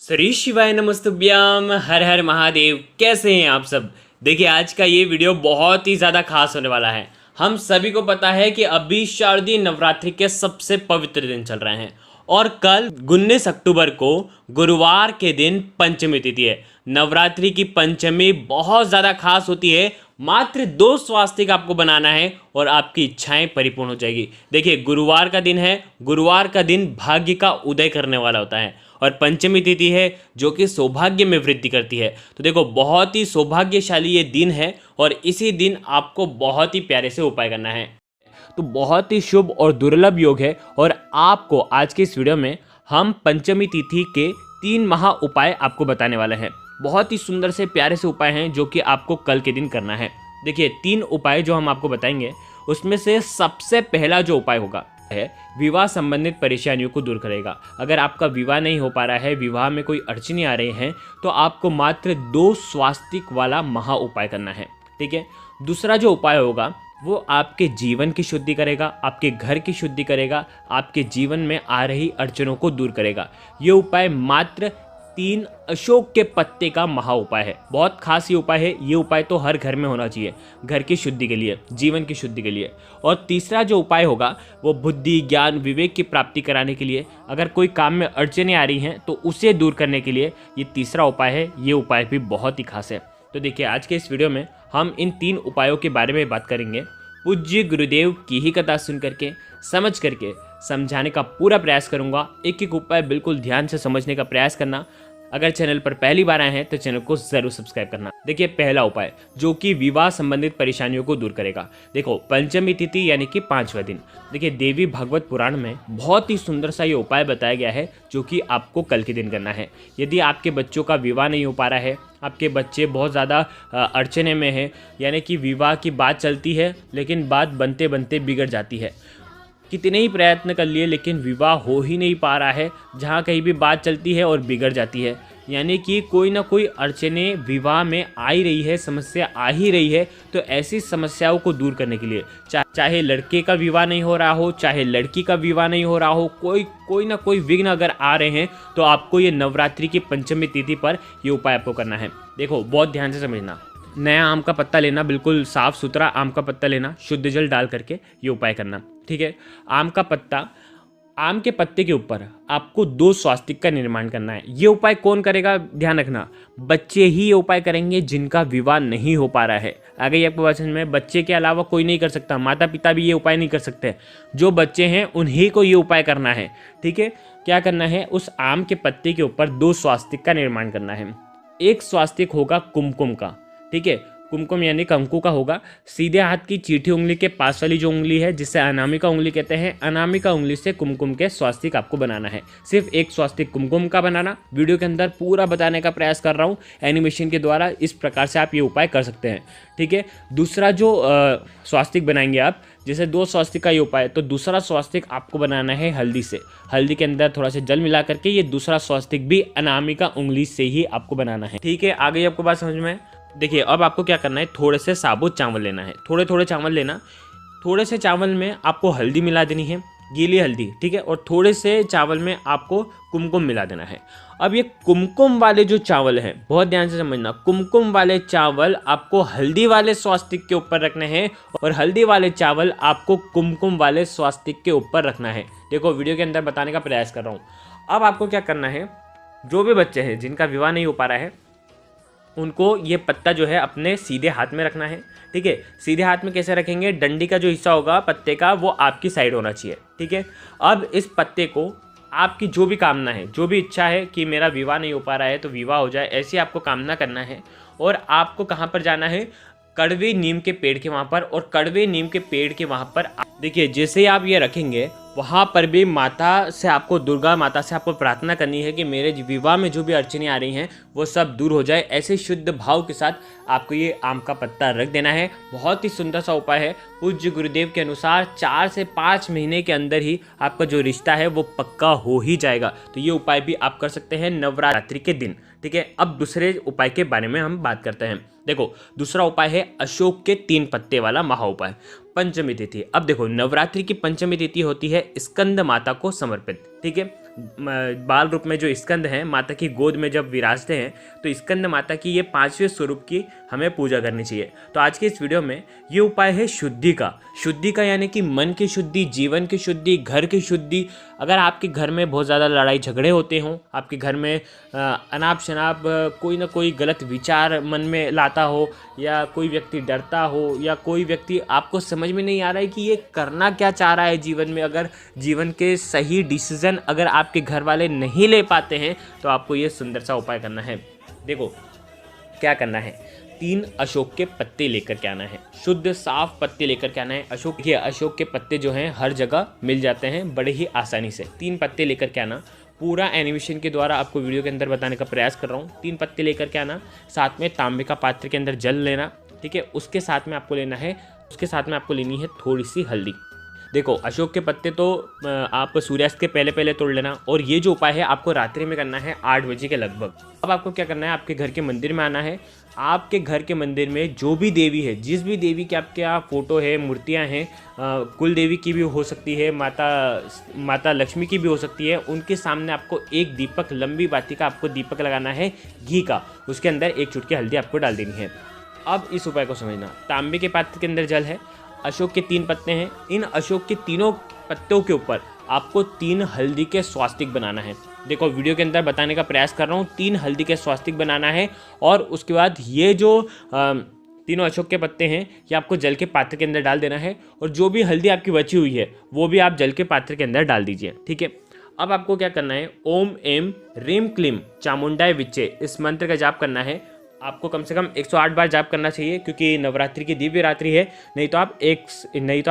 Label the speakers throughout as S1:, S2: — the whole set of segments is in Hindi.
S1: श्री शिवाय नमस्तुभ्यम। हर हर महादेव। कैसे हैं आप सब। देखिए आज का ये वीडियो बहुत ही ज़्यादा खास होने वाला है। हम सभी को पता है कि अभी शारदीय नवरात्रि के सबसे पवित्र दिन चल रहे हैं और कल 19 अक्टूबर को गुरुवार के दिन पंचमी तिथि है। नवरात्रि की पंचमी बहुत ज़्यादा खास होती है। मात्र 2 स्वास्तिक आपको बनाना है और आपकी इच्छाएं परिपूर्ण हो जाएगी। देखिए गुरुवार का दिन है। गुरुवार का दिन भाग्य का उदय करने वाला होता है और पंचमी तिथि है जो कि सौभाग्य में वृद्धि करती है। तो देखो बहुत ही सौभाग्यशाली ये दिन है और इसी दिन आपको बहुत ही प्यारे से उपाय करना है। तो बहुत ही शुभ और दुर्लभ योग है और आपको आज के इस वीडियो में हम पंचमी तिथि के 3 महा उपाय आपको बताने वाले हैं। बहुत ही सुंदर से प्यारे से उपाय हैं जो कि आपको कल के दिन करना है। देखिए 3 उपाय जो हम आपको बताएंगे उसमें से सबसे पहला जो उपाय होगा है विवाह संबंधित परेशानियों को दूर करेगा। अगर आपका विवाह नहीं हो पा रहा है, विवाह में कोई अड़चने आ रही हैं, तो आपको मात्र 2 स्वास्तिक वाला महा उपाय करना है। ठीक है। दूसरा जो उपाय होगा वो आपके जीवन की शुद्धि करेगा, आपके घर की शुद्धि करेगा, आपके जीवन में आ रही अड़चनों को दूर करेगा। ये उपाय मात्र 3 अशोक के पत्ते का महा उपाय है। बहुत खास ये उपाय है। ये उपाय तो हर घर में होना चाहिए, घर की शुद्धि के लिए, जीवन की शुद्धि के लिए। और तीसरा जो उपाय होगा वो बुद्धि, ज्ञान, विवेक की प्राप्ति कराने के लिए। अगर कोई काम में अड़चनें आ रही हैं तो उसे दूर करने के लिए ये तीसरा उपाय है। ये उपाय भी बहुत ही खास है। तो देखिए आज के इस वीडियो में हम इन 3 उपायों के बारे में बात करेंगे। पूज्य गुरुदेव की ही कथा सुन करके, समझ करके समझाने का पूरा प्रयास करूंगा। एक एक उपाय बिल्कुल ध्यान से समझने का प्रयास करना। अगर चैनल पर पहली बार आए हैं तो चैनल को जरूर सब्सक्राइब करना। देखिए पहला उपाय जो कि विवाह संबंधित परेशानियों को दूर करेगा। देखो पंचमी तिथि यानी कि 5वां दिन। देखिए देवी भागवत पुराण में बहुत ही सुंदर सा ये उपाय बताया गया है जो कि आपको कल के दिन करना है। यदि आपके बच्चों का विवाह नहीं हो पा रहा है, आपके बच्चे बहुत ज़्यादा अड़चने में हैं, यानी कि विवाह की बात चलती है लेकिन बात बनते बनते बिगड़ जाती है, कितने ही प्रयत्न कर लिए लेकिन विवाह हो ही नहीं पा रहा है, जहाँ कहीं भी बात चलती है और बिगड़ जाती है, यानी कि कोई ना कोई अड़चने विवाह में आ ही रही है, समस्या आ ही रही है। तो ऐसी समस्याओं को दूर करने के लिए चाहे लड़के का विवाह नहीं हो रहा हो, चाहे लड़की का विवाह नहीं हो रहा हो, कोई ना कोई विघ्न अगर आ रहे हैं तो आपको ये नवरात्रि की पंचमी तिथि पर ये उपाय आपको करना है। देखो बहुत ध्यान से समझना। नया आम का पत्ता लेना, बिल्कुल साफ सुथरा आम का पत्ता लेना, शुद्ध जल डाल करके ये उपाय करना। ठीक है। आम का पत्ता, आम के पत्ते के ऊपर आपको 2 स्वास्तिक का निर्माण करना है। ये उपाय कौन करेगा, ध्यान रखना, बच्चे ही ये उपाय करेंगे जिनका विवाह नहीं हो पा रहा है। आगे आपको बात समझ में, बच्चे के अलावा कोई नहीं कर सकता, माता पिता भी ये उपाय नहीं कर सकते। जो बच्चे हैं उन्हीं को ये उपाय करना है। ठीक है। क्या करना है, उस आम के पत्ते के ऊपर 2 स्वास्तिक का निर्माण करना है। एक स्वास्तिक होगा कुमकुम का। ठीक है। कुमकुम यानी कंकु का होगा। सीधे हाथ की चीठी उंगली के पास वाली जो उंगली है जिसे अनामिका उंगली कहते हैं, अनामिका उंगली से कुमकुम के स्वास्तिक आपको बनाना है। सिर्फ एक स्वास्तिक कुमकुम का बनाना। वीडियो के अंदर पूरा बताने का प्रयास कर रहा हूँ एनिमेशन के द्वारा। इस प्रकार से आप ये उपाय कर सकते हैं। ठीक है। दूसरा जो स्वास्तिक बनाएंगे आप, जैसे 2 स्वास्तिक का ये उपाय, तो दूसरा स्वास्तिक आपको बनाना है हल्दी से। हल्दी के अंदर थोड़ा सा जल मिला करके ये दूसरा स्वास्तिक भी अनामिका उंगली से ही आपको बनाना है। ठीक है। आगे आपको बात समझ में। देखिए अब आपको क्या करना है, थोड़े से साबुत चावल लेना है, थोड़े चावल लेना। थोड़े से चावल में आपको हल्दी मिला देनी है, गीली हल्दी। ठीक है। और थोड़े से चावल में आपको कुमकुम मिला देना है। अब ये कुमकुम वाले जो चावल हैं, बहुत ध्यान से समझना, कुमकुम वाले चावल आपको हल्दी वाले स्वास्तिक के ऊपर रखने हैं और हल्दी वाले चावल आपको कुमकुम वाले स्वास्तिक के ऊपर रखना है। देखो वीडियो के अंदर बताने का प्रयास कर रहा हूँ। अब आपको क्या करना है, जो भी बच्चे हैं जिनका विवाह नहीं हो पा रहा है उनको ये पत्ता जो है अपने सीधे हाथ में रखना है। ठीक है। सीधे हाथ में कैसे रखेंगे, डंडी का जो हिस्सा होगा पत्ते का वो आपकी साइड होना चाहिए। ठीक है। अब इस पत्ते को आपकी जो भी कामना है, जो भी इच्छा है कि मेरा विवाह नहीं हो पा रहा है तो विवाह हो जाए, ऐसी आपको कामना करना है। और आपको कहाँ पर जाना है, कड़वे नीम के पेड़ के वहाँ पर। और कड़वे नीम के पेड़ के वहाँ पर देखिए जैसे आप ये रखेंगे वहाँ पर भी माता से आपको, दुर्गा माता से आपको प्रार्थना करनी है कि मेरे विवाह में जो भी अड़चनें आ रही हैं वो सब दूर हो जाए। ऐसे शुद्ध भाव के साथ आपको ये आम का पत्ता रख देना है। बहुत ही सुंदर सा उपाय है। पूज्य गुरुदेव के अनुसार 4 से 5 महीने के अंदर ही आपका जो रिश्ता है वो पक्का हो ही जाएगा। तो ये उपाय भी आप कर सकते हैं नवरात्रि के दिन। ठीक है। अब दूसरे उपाय के बारे में हम बात करते हैं। देखो दूसरा उपाय है अशोक के 3 पत्ते वाला महा उपाय, पंचमी तिथि। अब देखो नवरात्रि की पंचमी तिथि होती है स्कंद माता को समर्पित। ठीक है। बाल रूप में जो स्कंद हैं माता की गोद में जब विराजते हैं, तो स्कंद माता की ये 5वें स्वरूप की हमें पूजा करनी चाहिए। तो आज के इस वीडियो में ये उपाय है शुद्धि का यानी कि मन की शुद्धि, जीवन की शुद्धि, घर की शुद्धि। अगर आपके घर में बहुत ज़्यादा लड़ाई झगड़े होते हों, आपके घर में अनाप शनाप कोई ना कोई गलत विचार मन में लाता हो, या कोई व्यक्ति डरता हो, या कोई व्यक्ति आपको समझ में नहीं आ रहा है कि ये करना क्या चाह रहा है जीवन में, अगर जीवन के सही डिसीजन अगर आपके घर वाले नहीं ले पाते हैं, तो आपको ये सुंदर सा उपाय करना है। देखो क्या करना है, 3 अशोक के पत्ते लेकर के आना है, शुद्ध साफ पत्ते लेकर के आना है। अशोक के पत्ते जो हैं हर जगह मिल जाते हैं बड़े ही आसानी से। 3 पत्ते लेकर के आना, पूरा एनिमेशन के द्वारा आपको वीडियो के अंदर बताने का प्रयास कर रहा हूँ। 3 पत्ते लेकर के आना, साथ में तांबे का पात्र के अंदर जल लेना, ठीक है। उसके साथ में आपको लेनी है थोड़ी सी हल्दी। देखो अशोक के पत्ते तो आप सूर्यास्त के पहले पहले तोड़ लेना, और ये जो उपाय है आपको रात्रि में करना है 8 बजे के लगभग। अब आपको क्या करना है, आपके घर के मंदिर में आना है। आपके घर के मंदिर में जो भी देवी है, जिस भी देवी की आपके यहाँ फोटो है, मूर्तियाँ हैं, कुल देवी की भी हो सकती है, माता लक्ष्मी की भी हो सकती है, उनके सामने आपको एक दीपक, लंबी बाती का आपको दीपक लगाना है घी का, उसके अंदर 1 चुटकी हल्दी आपको डाल देनी है। अब इस उपाय को समझना, तांबे के पात्र के अंदर जल है, अशोक के 3 पत्ते हैं, इन अशोक के तीनों पत्तों के ऊपर आपको 3 हल्दी के स्वास्तिक बनाना है। देखो वीडियो के अंदर बताने का प्रयास कर रहा हूँ, 3 हल्दी के स्वास्तिक बनाना है, और उसके बाद ये जो तीनों अशोक के पत्ते हैं ये आपको जल के पात्र के अंदर डाल देना है, और जो भी हल्दी आपकी बची हुई है वो भी आप जल के पात्र के अंदर डाल दीजिए, ठीक है। अब आपको क्या करना है, ओम एम रीम क्लीम चामुंडाय विच्चे, इस मंत्र का जाप करना है। आपको कम से कम 108 बार जाप करना चाहिए, क्योंकि नवरात्रि की दिव्य रात्रि है, नहीं तो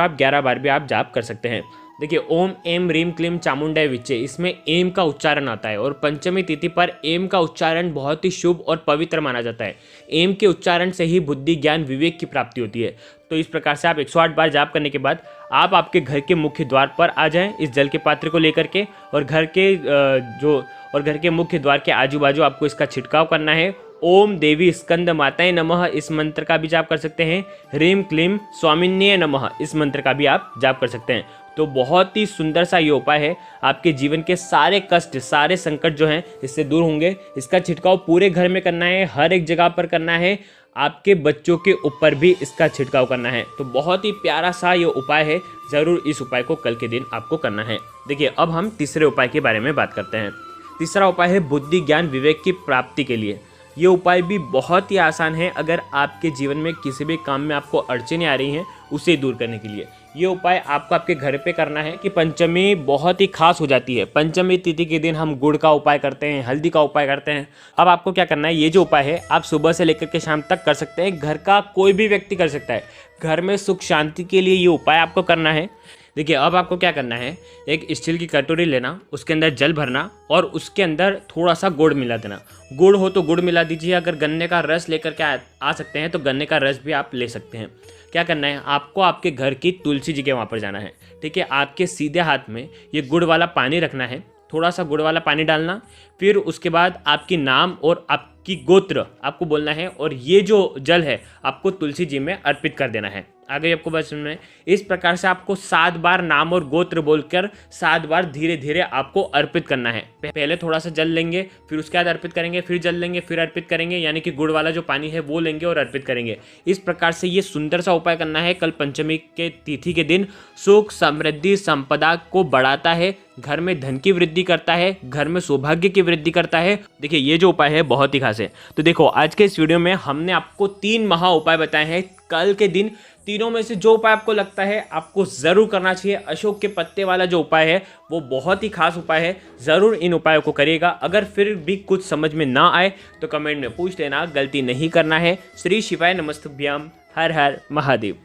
S1: आप 11 बार भी आप जाप कर सकते हैं। देखिए ओम एम रीम क्लीम चामुंडाय विच्चे, इसमें एम का उच्चारण आता है, और पंचमी तिथि पर एम का उच्चारण बहुत ही शुभ और पवित्र माना जाता है। एम के उच्चारण से ही बुद्धि, ज्ञान, विवेक की प्राप्ति होती है। तो इस प्रकार से आप 108 बार जाप करने के बाद आप आपके घर के मुख्य द्वार पर आ जाएं इस जल के पात्र को लेकर के, और घर के मुख्य द्वार के आजू बाजू आपको इसका छिड़काव करना है। ओम देवी स्कंद माताएं नमः, इस मंत्र का भी जाप कर सकते हैं। ह्रीम क्लीम स्वामिन्ये नमः, इस मंत्र का भी आप जाप कर सकते हैं। तो बहुत ही सुंदर सा ये उपाय है, आपके जीवन के सारे कष्ट, सारे संकट जो हैं इससे दूर होंगे। इसका छिड़काव पूरे घर में करना है, हर एक जगह पर करना है, आपके बच्चों के ऊपर भी इसका छिड़काव करना है। तो बहुत ही प्यारा सा ये उपाय है, ज़रूर इस उपाय को कल के दिन आपको करना है। देखिए अब हम तीसरे उपाय के बारे में बात करते हैं। तीसरा उपाय है बुद्धि, ज्ञान, विवेक की प्राप्ति के लिए। ये उपाय भी बहुत ही आसान है, अगर आपके जीवन में किसी भी काम में आपको अड़चनें आ रही हैं उसे दूर करने के लिए। ये उपाय आपको आपके घर पे करना है कि पंचमी बहुत ही खास हो जाती है। पंचमी तिथि के दिन हम गुड़ का उपाय करते हैं, हल्दी का उपाय करते हैं। अब आपको क्या करना है, ये जो उपाय है आप सुबह से लेकर के शाम तक कर सकते हैं, घर का कोई भी व्यक्ति कर सकता है। घर में सुख शांति के लिए ये उपाय आपको करना है। देखिए अब आपको क्या करना है, एक स्टील की कटोरी लेना, उसके अंदर जल भरना, और उसके अंदर थोड़ा सा गुड़ मिला देना। गुड़ हो तो गुड़ मिला दीजिए, अगर गन्ने का रस लेकर के आ सकते हैं तो गन्ने का रस भी आप ले सकते हैं। क्या करना है, आपको आपके घर की तुलसी जी के वहाँ पर जाना है, ठीक है। आपके सीधे हाथ में ये गुड़ वाला पानी रखना है, थोड़ा सा गुड़ वाला पानी डालना, फिर उसके बाद आपकी नाम और आपकी गोत्र आपको बोलना है, और ये जो जल है आपको तुलसी जी में अर्पित कर देना है। आगे आपको बात सुनना है, इस प्रकार से आपको 7 बार नाम और गोत्र बोलकर 7 बार धीरे धीरे आपको अर्पित करना है। पहले थोड़ा सा जल लेंगे, फिर उसके बाद अर्पित करेंगे, फिर जल लेंगे, फिर अर्पित करेंगे, यानी कि गुड़ वाला जो पानी है वो लेंगे और अर्पित करेंगे। इस प्रकार से ये सुंदर सा उपाय करना है। कल पंचमी के तिथि के दिन सुख, समृद्धि, संपदा को बढ़ाता है, घर में धन की वृद्धि करता है, घर में सौभाग्य की वृद्धि करता है। देखिए ये जो उपाय है बहुत ही खास है। तो देखो आज के इस वीडियो में हमने आपको 3 महा उपाय बताए हैं। कल के दिन तीनों में से जो उपाय आपको लगता है आपको ज़रूर करना चाहिए। अशोक के पत्ते वाला जो उपाय है वो बहुत ही खास उपाय है, ज़रूर इन उपायों को करिएगा। अगर फिर भी कुछ समझ में ना आए तो कमेंट में पूछ लेना, गलती नहीं करना है। श्री शिवाय नमस्तुभ्यम, हर हर महादेव।